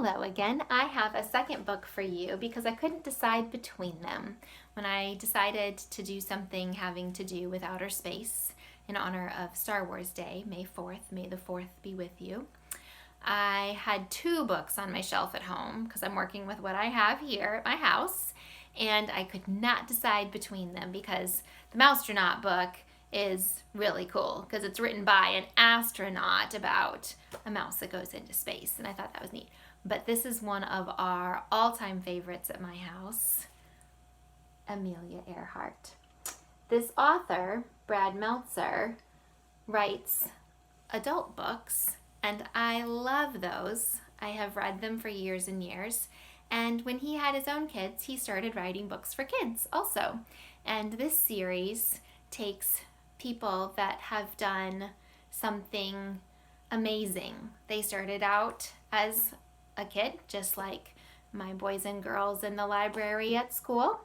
Hello again. I have a second book for you because I couldn't decide between them. When I decided to do something having to do with outer space in honor of Star Wars Day, May 4th, may the 4th be with you, I had two books on my shelf at home because I'm working with what I have here at my house, and I could not decide between them because the Mousetronaut book is really cool because it's written by an astronaut about a mouse that goes into space, and I thought that was neat. But this is one of our all-time favorites at my house, Amelia Earhart. This author, Brad Meltzer, writes adult books, and I love those. I have read them for years and years. And when he had his own kids, he started writing books for kids also. And this series takes people that have done something amazing. They started out as a kid, just like my boys and girls in the library at school.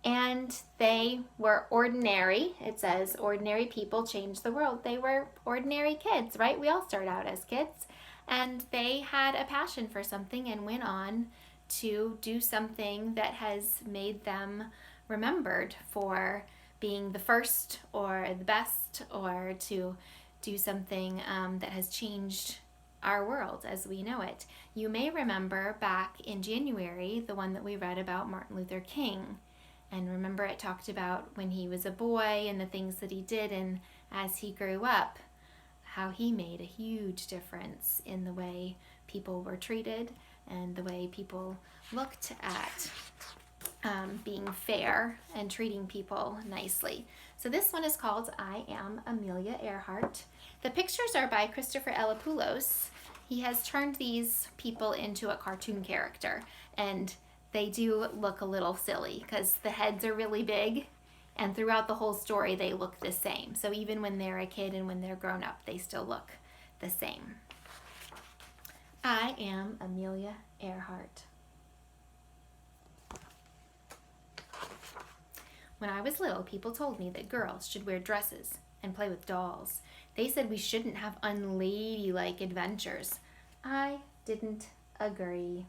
And they were ordinary. It says, ordinary people change the world. They were ordinary kids, right? We all start out as kids. And they had a passion for something and went on to do something that has made them remembered for being the first or the best, or to do something that has changed our world as we know it. You may remember back in January, the one that we read about Martin Luther King. And remember, it talked about when he was a boy and the things that he did, and as he grew up, how he made a huge difference in the way people were treated and the way people looked at being fair and treating people nicely. So this one is called I Am Amelia Earhart. The pictures are by Christopher Elapoulos. He has turned these people into a cartoon character, and they do look a little silly because the heads are really big, and throughout the whole story they look the same. So even when they're a kid and when they're grown up, they still look the same. I Am Amelia Earhart. When I was little, people told me that girls should wear dresses and play with dolls. They said we shouldn't have unladylike adventures. I didn't agree.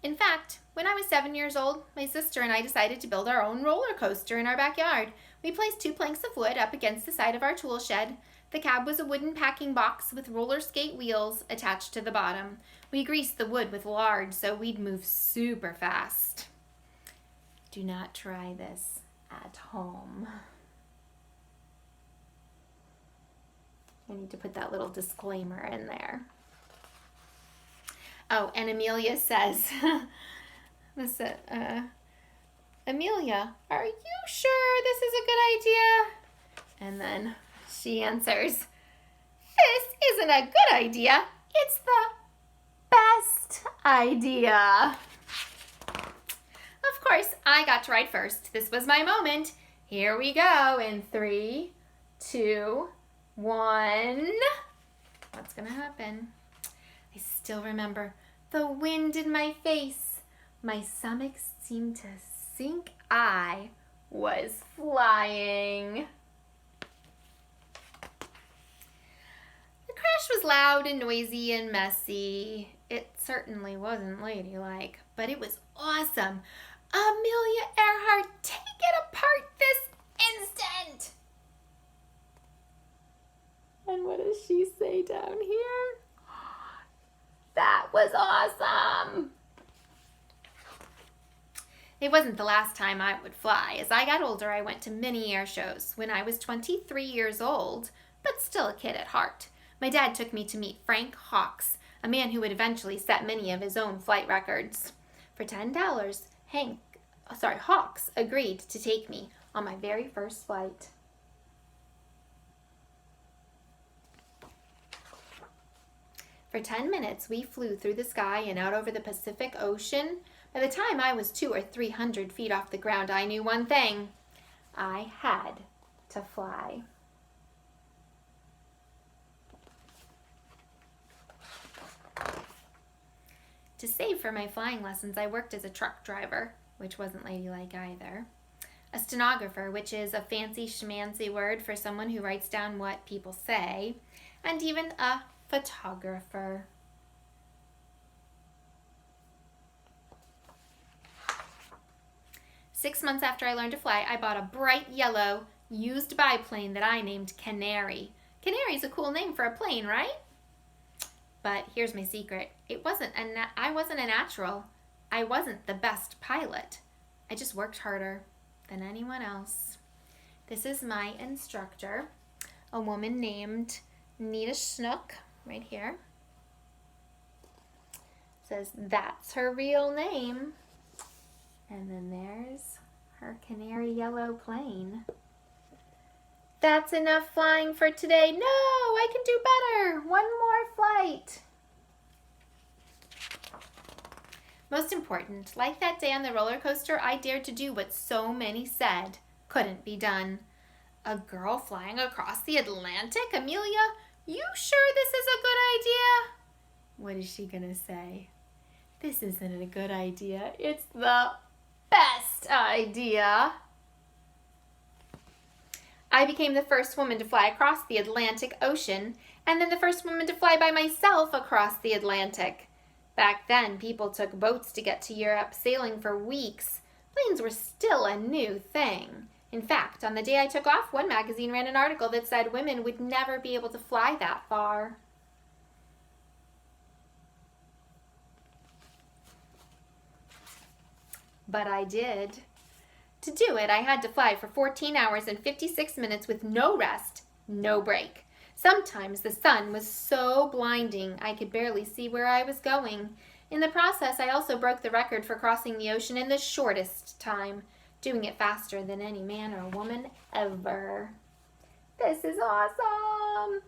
In fact, when I was 7 years old, my sister and I decided to build our own roller coaster in our backyard. We placed 2 planks of wood up against the side of our tool shed. The cab was a wooden packing box with roller skate wheels attached to the bottom. We greased the wood with lard so we'd move super fast. Do not try this at home. I need to put that little disclaimer in there. Oh, and Amelia says, Amelia, are you sure this is a good idea? And then she answers, this isn't a good idea. It's the best idea. Of course, I got to ride first. This was my moment. Here we go in 3, 2, 1. What's gonna happen? I still remember the wind in my face. My stomach seemed to sink. I was flying. The crash was loud and noisy and messy. It certainly wasn't ladylike, but it was awesome. Amelia Earhart, take it apart this instant. And what does she say down here? That was awesome. It wasn't the last time I would fly. As I got older, I went to many air shows. When I was 23 years old, but still a kid at heart, my dad took me to meet Frank Hawks, a man who would eventually set many of his own flight records. For $10, Hawks agreed to take me on my very first flight. For 10 minutes, we flew through the sky and out over the Pacific Ocean. By the time I was 200 or 300 feet off the ground, I knew one thing. I had to fly. To save for my flying lessons, I worked as a truck driver, which wasn't ladylike either. A stenographer, which is a fancy schmancy word for someone who writes down what people say, and even a photographer. Six months after I learned to fly, I bought a bright yellow used biplane that I named Canary. Canary's a cool name for a plane, right? But here's my secret. I wasn't a natural. I wasn't the best pilot. I just worked harder than anyone else. This is my instructor, a woman named Nita Snook, right here. Says that's her real name. And then there's her canary yellow plane. That's enough flying for today. No, I can do better. One more flight. Most important, like that day on the roller coaster, I dared to do what so many said couldn't be done. A girl flying across the Atlantic? Amelia, you sure this is a good idea? What is she gonna say? This isn't a good idea. It's the best idea. I became the first woman to fly across the Atlantic Ocean, and then the first woman to fly by myself across the Atlantic. Back then, people took boats to get to Europe, sailing for weeks. Planes were still a new thing. In fact, on the day I took off, one magazine ran an article that said women would never be able to fly that far. But I did. To do it, I had to fly for 14 hours and 56 minutes with no rest, no break. Sometimes the sun was so blinding I could barely see where I was going. In the process, I also broke the record for crossing the ocean in the shortest time, doing it faster than any man or woman ever. This is awesome!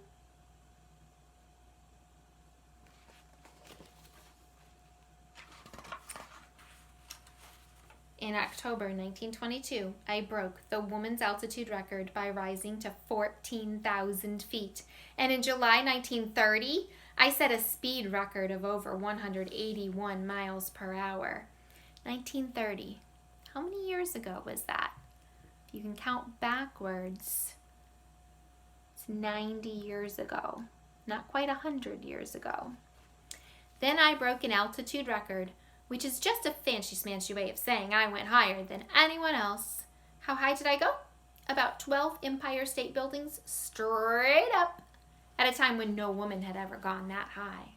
In October 1922, I broke the woman's altitude record by rising to 14,000 feet. And in July 1930, I set a speed record of over 181 miles per hour. 1930. How many years ago was that? If you can count backwards, it's 90 years ago. Not quite 100 years ago. Then I broke an altitude record, which is just a fancy-smancy way of saying I went higher than anyone else. How high did I go? About 12 Empire State Buildings straight up, at a time when no woman had ever gone that high.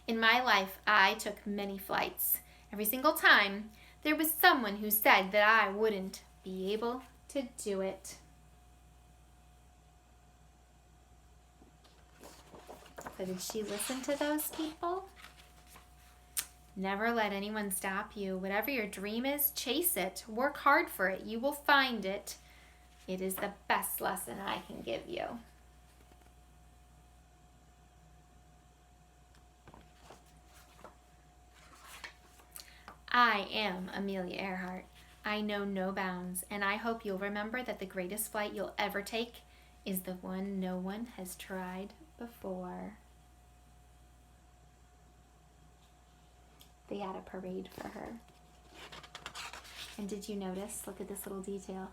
In my life, I took many flights. Every single time, there was someone who said that I wouldn't be able to do it. So did she listen to those people? Never let anyone stop you. Whatever your dream is, chase it. Work hard for it. You will find it. It is the best lesson I can give you. I am Amelia Earhart. I know no bounds, and I hope you'll remember that the greatest flight you'll ever take is the one no one has tried before. They had a parade for her. And did you notice? Look at this little detail.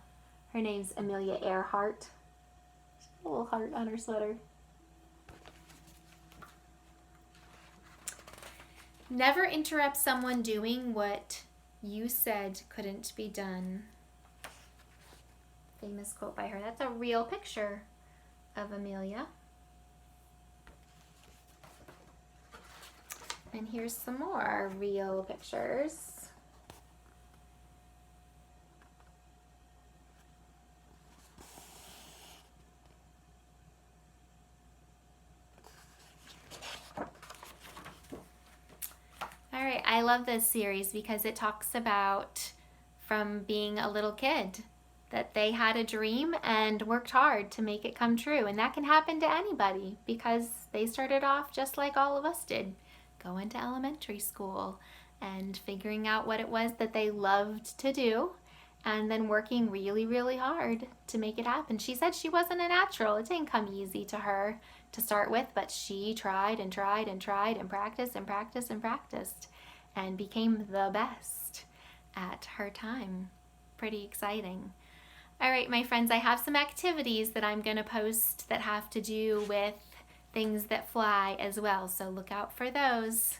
Her name's Amelia Earhart. She's got a little heart on her sweater. Never interrupt someone doing what you said couldn't be done. Famous quote by her. That's a real picture of Amelia. And here's some more real pictures. All right, I love this series because it talks about from being a little kid that they had a dream and worked hard to make it come true. And that can happen to anybody because they started off just like all of us did. Going to elementary school and figuring out what it was that they loved to do and then working really, really hard to make it happen. She said she wasn't a natural. It didn't come easy to her to start with, but she tried and tried and tried and practiced and practiced and practiced and became the best at her time. Pretty exciting. All right, my friends, I have some activities that I'm going to post that have to do with things that fly as well, so look out for those.